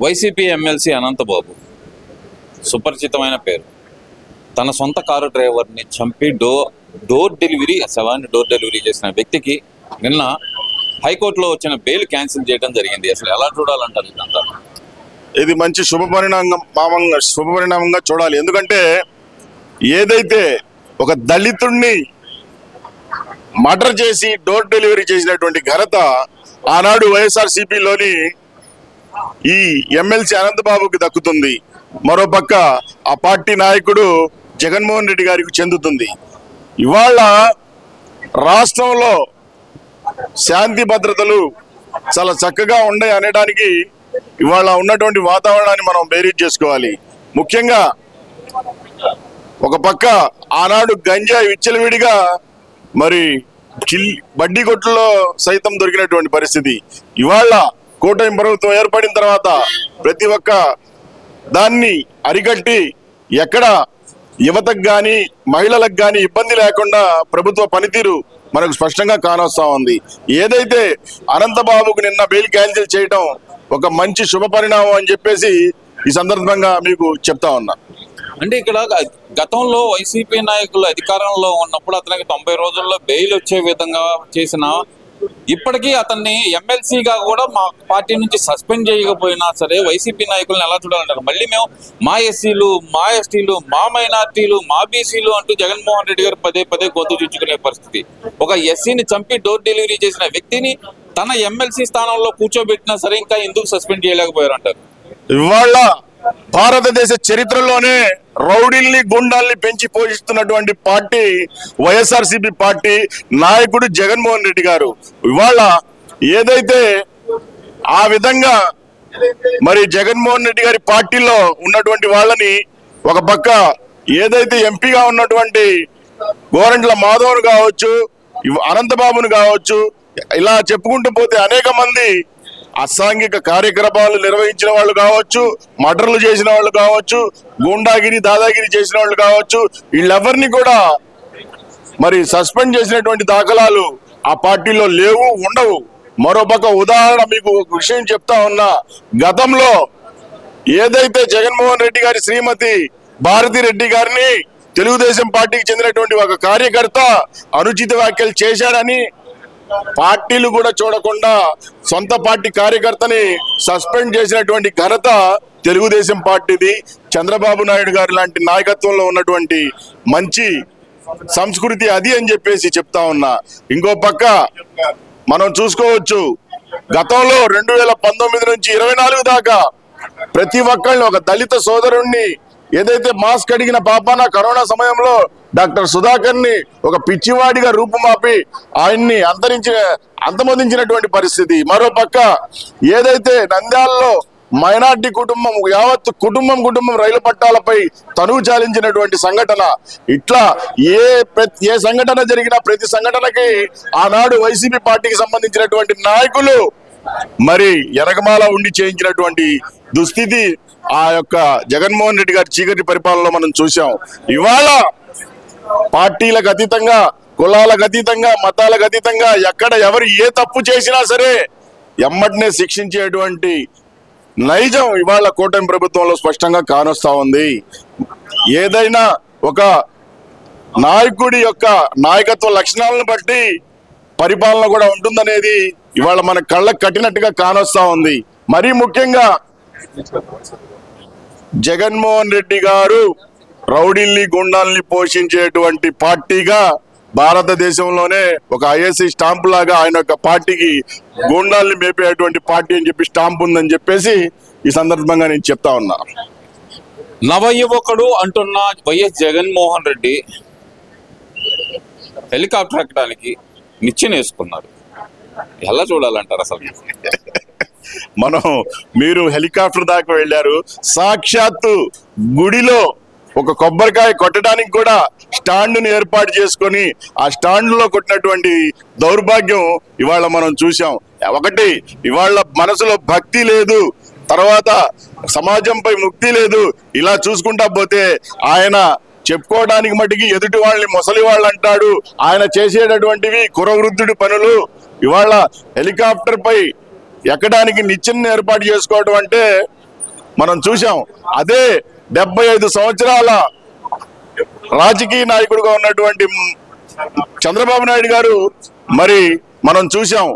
YCP MLC Anantha Babu సుపరిచితమైన పేరు. తన సొంత కారు డ్రైవర్ని చంపి డోర్ డెలివరీ చేసిన వ్యక్తికి నిన్న హైకోర్టులో వచ్చిన బెయిల్ క్యాన్సిల్ చేయడం జరిగింది. అసలు ఎలా చూడాలంటారు ఇదంతా? ఇది మంచి శుభపరిణామంగా చూడాలి. ఎందుకంటే ఏదైతే ఒక దళితుణ్ణి మర్డర్ చేసి డోర్ డెలివరీ చేసినటువంటి ఘనత ఆనాడు వైఎస్ఆర్సీపీలోని ఈ ఎమ్మెల్సీ అనంతబాబుకి దక్కుతుంది. మరోపక్క ఆ పార్టీ నాయకుడు జగన్మోహన్ రెడ్డి గారికి చెందుతుంది. ఇవాళ రాష్ట్రంలో శాంతి భద్రతలు చాలా చక్కగా ఉన్నాయి అనడానికి ఇవాళ ఉన్నటువంటి వాతావరణాన్ని మనం బేరీజ్ చేసుకోవాలి. ముఖ్యంగా ఒక పక్క ఆనాడు గంజాయి విచ్చలవిడిగా మరి బడ్డీ కొట్టుల్లో సైతం దొరికినటువంటి పరిస్థితి. ఇవాళ కూటమి ప్రభుత్వం ఏర్పడిన తర్వాత ప్రతి ఒక్క దాన్ని అరికట్టి ఎక్కడ యువతకు కానీ మహిళలకు కానీ ఇబ్బంది లేకుండా ప్రభుత్వ పనితీరు మనకు స్పష్టంగా కానొస్తా ఉంది. ఏదైతే అనంతబాబుకు నిన్న బెయిల్ క్యాన్సిల్ చేయడం ఒక మంచి శుభ పరిణామం అని చెప్పేసి ఈ సందర్భంగా మీకు చెప్తా ఉన్నా. అంటే ఇక్కడ గతంలో వైసీపీ నాయకులు అధికారంలో ఉన్నప్పుడు అతనికి 90 రోజుల్లో బెయిల్ వచ్చే విధంగా చేసిన, ఇప్పటికీ అతన్ని ఎమ్మెల్సీగా కూడా మా పార్టీ నుంచి సస్పెండ్ చేయకపోయినా సరే వైసీపీ నాయకులను ఎలా చూడాలంటారు? మళ్ళీ మేము మా ఎస్సీలు, మా ఎస్టీలు, మా మైనార్టీలు, మా బీసీలు అంటూ జగన్మోహన్ రెడ్డి గారు పదే గొంతు చుచ్చుకునే పరిస్థితి. ఒక ఎస్సీని చంపి డోర్ డెలివరీ చేసిన వ్యక్తిని తన ఎమ్మెల్సీ స్థానంలో కూర్చోబెట్టినా సరే ఇంకా ఎందుకు సస్పెండ్ చేయలేకపోయారు అంటారు? ఇవాళ భారతదేశ చరిత్రలోనే రౌడీల్ని గుండాల్ని పెంచి పోషిస్తున్నటువంటి పార్టీ వైఎస్ఆర్సీపీ పార్టీ నాయకుడు జగన్మోహన్ రెడ్డి గారు. ఇవాళ ఏదైతే ఆ విధంగా మరి జగన్మోహన్ రెడ్డి గారి పార్టీలో ఉన్నటువంటి వాళ్ళని ఒక పక్క ఏదైతే ఎంపీగా ఉన్నటువంటి గోరంట్ల మాధవ్ను కావచ్చు, అనంతబాబును కావచ్చు, ఇలా చెప్పుకుంటూ పోతే అనేక మంది అసాంఘిక కార్యక్రమాలు నిర్వహించిన వాళ్ళు కావచ్చు, మర్డర్లు చేసిన వాళ్ళు కావచ్చు, గూండాగిరి దాదాగిరి చేసిన వాళ్ళు కావచ్చు, వీళ్ళెవరిని కూడా మరి సస్పెండ్ చేసినటువంటి దాఖలాలు ఆ పార్టీలో లేవు, ఉండవు. మరోపక్క ఉదాహరణ మీకు ఒక విషయం చెప్తా ఉన్నా. గతంలో ఏదైతే జగన్మోహన్ రెడ్డి గారి శ్రీమతి భారతి రెడ్డి గారిని తెలుగుదేశం పార్టీకి చెందినటువంటి ఒక కార్యకర్త అనుచిత వ్యాఖ్యలు చేశాడని పార్టీలు కూడా చూడకుండా సొంత పార్టీ కార్యకర్తని సస్పెండ్ చేసినటువంటి ఘనత తెలుగుదేశం పార్టీది. చంద్రబాబు నాయుడు గారి లాంటి నాయకత్వంలో ఉన్నటువంటి మంచి సంస్కృతి అది అని చెప్పేసి చెప్తా ఉన్నా. ఇంకో పక్క మనం చూసుకోవచ్చు, గతంలో 2019 నుంచి 24 దాకా ప్రతి ఒక్కళ్ళని ఒక దళిత సోదరుణ్ణి ఏదైతే మాస్క్ అడిగిన పాపాన కరోనా సమయంలో డాక్టర్ సుధాకర్ ని ఒక పిచ్చివాడిగా రూపుమాపి ఆయన్ని అంతమొదించినటువంటి పరిస్థితి. మరోపక్క ఏదైతే నంద్యాలలో మైనార్టీ కుటుంబం యావత్ కుటుంబం రైలు పట్టాలపై తనువు చాలించినటువంటి సంఘటన, ఇట్లా ఏ సంఘటన జరిగినా ప్రతి సంఘటనకి ఆనాడు వైసీపీ పార్టీకి సంబంధించినటువంటి నాయకులు మరి ఎరగమాల ఉండి చేయించినటువంటి దుస్థితి ఆ యొక్క జగన్మోహన్ రెడ్డి గారి చీకటి పరిపాలనలో మనం చూసాం. ఇవాళ పార్టీలకు అతీతంగా, కులాలకు అతీతంగా, మతాలకు అతీతంగా ఎక్కడ ఎవరు ఏ తప్పు చేసినా సరే ఎమ్మటినే శిక్షించేటువంటి నైజం ఇవాళ కూటమి ప్రభుత్వంలో స్పష్టంగా కానొస్తా ఉంది. ఏదైనా ఒక నాయకుడి యొక్క నాయకత్వ లక్షణాలను బట్టి పరిపాలన కూడా ఉంటుందనేది ఇవాళ మన కళ్ళకు కట్టినట్టుగా కానొస్తా ఉంది. మరీ ముఖ్యంగా జగన్మోహన్ రెడ్డి గారు రౌడీల్ని గుండాల్ని పోషించేటువంటి పార్టీగా భారతదేశంలోనే ఒక ఐఎస్ఐ స్టాంపు లాగా ఆయన యొక్క పార్టీకి గుండాల్ని మేపేటువంటి పార్టీ అని చెప్పి స్టాంప్ ఉందని చెప్పేసి ఈ సందర్భంగా నేను చెప్తా ఉన్నా. నవయువకుడు అంటున్న వైఎస్ జగన్మోహన్ రెడ్డి హెలికాప్టర్ ఎక్కడానికి నిచ్చెన వేసుకున్నారు. ఎలా చూడాలంటారు అసలు? మీరు హెలికాప్టర్ దాకా వెళ్ళారు, సాక్షాత్తు గుడిలో ఒక కొబ్బరికాయ కొట్టడానికి కూడా స్టాండ్ని ఏర్పాటు చేసుకొని ఆ స్టాండ్లో కొట్టినటువంటి దౌర్భాగ్యం ఇవాళ మనం చూసాం. ఒకటి, ఇవాళ మనసులో భక్తి లేదు, తర్వాత సమాజంపై ముక్తి లేదు. ఇలా చూసుకుంటా పోతే ఆయన చెప్పుకోవడానికి మటుకి ఎదుటి వాళ్ళని ముసలి వాళ్ళు అంటాడు. ఆయన చేసేటటువంటివి కురవృద్ధుడి పనులు. ఇవాళ హెలికాప్టర్ పై ఎక్కడానికి నిచ్చెన ఏర్పాటు చేసుకోవడం అంటే మనం చూసాం. అదే 75 సంవత్సరాల రాజకీయ నాయకుడిగా ఉన్నటువంటి చంద్రబాబు నాయుడు గారు మరి మనం చూసాం.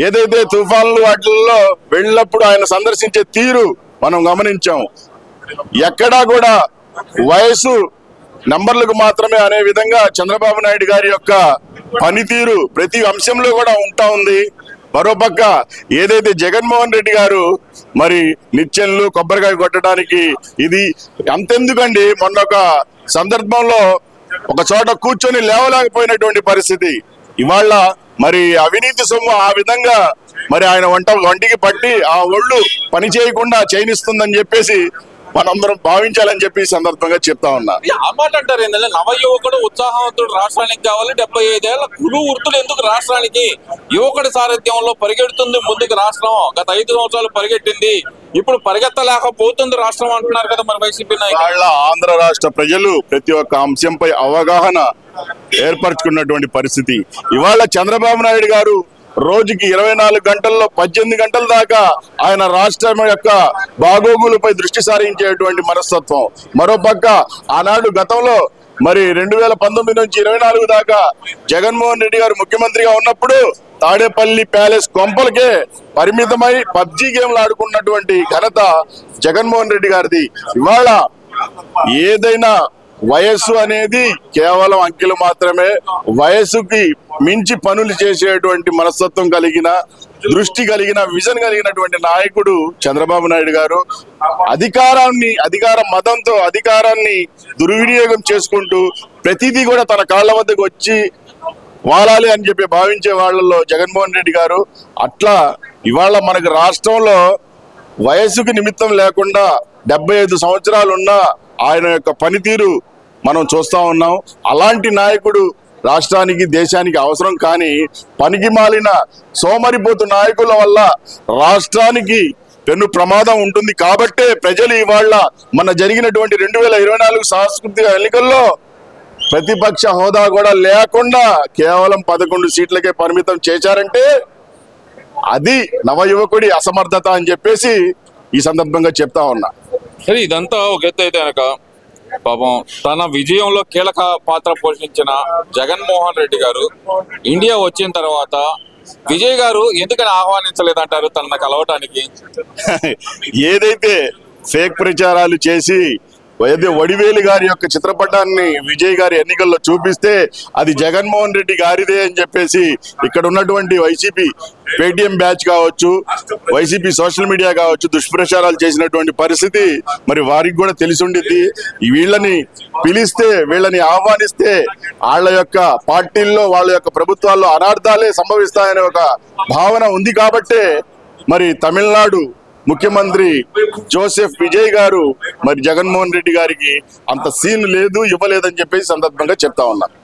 ఏదైతే తుఫాన్లు వాటిల్లో వెళ్ళినప్పుడు ఆయన సందర్శించే తీరు మనం గమనించాం. ఎక్కడా కూడా వయసు నంబర్లకు మాత్రమే అనే విధంగా చంద్రబాబు నాయుడు గారి యొక్క పనితీరు ప్రతి అంశంలో కూడా ఉంటా ఉంది. మరోపక్క ఏదైతే జగన్మోహన్ రెడ్డి గారు మరి నిత్యంలు కొబ్బరికాయ కొట్టడానికి ఇది అంతెందుకండి, మొన్న ఒక సందర్భంలో ఒక చోట కూర్చొని లేవలేకపోయినటువంటి పరిస్థితి. ఇవాళ మరి అవినీతి సొమ్ము ఆ విధంగా మరి ఆయన వంటికి పట్టి ఆ ఒళ్ళు పని చేయకుండా చేయనిస్తుందని చెప్పేసి మనందరం భావించాలని చెప్పి ఈ సందర్భంగా చెప్తా ఉన్నా. ఆ మాట అంటారు ఏంటంటే నవ యువకుడు ఉత్సాహవంతుడు రాష్ట్రానికి కావాలి. 75 ఏళ్ల కులు వృత్తులు ఎందుకు రాష్ట్రానికి? యువకుడి సారథ్యంలో పరిగెడుతుంది ముందుకు రాష్ట్రం. గత 5 సంవత్సరాలు పరిగెట్టింది, ఇప్పుడు పరిగెత్తలేకపోతుంది రాష్ట్రం అంటున్నారు కదా మరి వైసీపీ నాయకులు. ఆంధ్ర రాష్ట్ర ప్రజలు ప్రతి ఒక్క అంశంపై అవగాహన ఏర్పరచుకున్నటువంటి పరిస్థితి. ఇవాళ చంద్రబాబు నాయుడు గారు రోజుకి 24 గంటల్లో 18 గంటల దాకా ఆయన రాష్ట్రం యొక్క బాగోగులపై దృష్టి సారించేటువంటి మనస్తత్వం. మరోపక్క ఆనాడు గతంలో మరి 2019 నుంచి 24 దాకా జగన్మోహన్ రెడ్డి గారు ముఖ్యమంత్రిగా ఉన్నప్పుడు తాడేపల్లి ప్యాలెస్ కొంపలకే పరిమితమై పబ్జీ గేమ్లు ఆడుకున్నటువంటి ఘనత జగన్మోహన్ రెడ్డి గారిది. ఇవాళ ఏదైనా వయస్సు అనేది కేవలం అంకెలు మాత్రమే. వయస్సుకి మించి పనులు చేసేటువంటి మనస్తత్వం కలిగిన, దృష్టి కలిగిన, విజన్ కలిగినటువంటి నాయకుడు చంద్రబాబు నాయుడు గారు. అధికార మదంతో అధికారాన్ని దుర్వినియోగం చేసుకుంటూ ప్రతిదీ కూడా తన కాళ్ళ వద్దకు వచ్చి వాలాలి అని చెప్పి భావించే వాళ్ళలో జగన్మోహన్ రెడ్డి గారు. అట్లా ఇవాళ మనకు రాష్ట్రంలో వయస్సుకు నిమిత్తం లేకుండా 75 సంవత్సరాలు ఉన్న ఆయన యొక్క పనితీరు మనం చూస్తా ఉన్నాం. అలాంటి నాయకుడు రాష్ట్రానికి, దేశానికి అవసరం. కానీ పనికి మాలిన సోమరిపోతు నాయకుల వల్ల రాష్ట్రానికి పెను ప్రమాదం ఉంటుంది. కాబట్టే ప్రజలు ఇవాళ మన జరిగినటువంటి 2024 సాంస్కృతిక ఎన్నికల్లో ప్రతిపక్ష హోదా కూడా లేకుండా కేవలం 11 సీట్లకే పరిమితం చేశారంటే అది నవయువకుడి అసమర్థత అని చెప్పేసి ఈ సందర్భంగా చెప్తా ఉన్నా. సరే, ఇదంతా ఒక ఎత్తు అయితే కనుక పాపం తన విజయంలో కీలక పాత్ర పోషించిన జగన్మోహన్ రెడ్డి గారు ఇండియా వచ్చిన తర్వాత విజయ్ గారు ఎందుకని ఆహ్వానించలేదంటారు తనను కలవటానికి? ఏదైతే ఫేక్ ప్రచారాలు చేసి వడివేలు గారి యొక్క చిత్రపటాన్ని విజయ్ గారి ఎన్నికల్లో చూపిస్తే అది జగన్మోహన్ రెడ్డి గారిదే అని చెప్పేసి ఇక్కడ ఉన్నటువంటి వైసీపీ పేటిఎం బ్యాచ్ కావచ్చు, వైసీపీ సోషల్ మీడియా కావచ్చు దుష్ప్రచారాలు చేసినటువంటి పరిస్థితి మరి వారికి కూడా తెలిసి ఉండిద్ది. వీళ్ళని పిలిస్తే, వీళ్ళని ఆహ్వానిస్తే వాళ్ళ యొక్క పార్టీల్లో, వాళ్ళ యొక్క ప్రభుత్వాల్లో అనార్థాలే సంభవిస్తాయనే ఒక భావన ఉంది. కాబట్టే మరి తమిళనాడు ముఖ్యమంత్రి జోసెఫ్ విజయ్ గారు మరి జగన్మోహన్ రెడ్డి గారికి అంత సీన్ లేదు, ఇవ్వలేదని చెప్పేసి సందర్భంగా చెప్తా ఉన్నారు.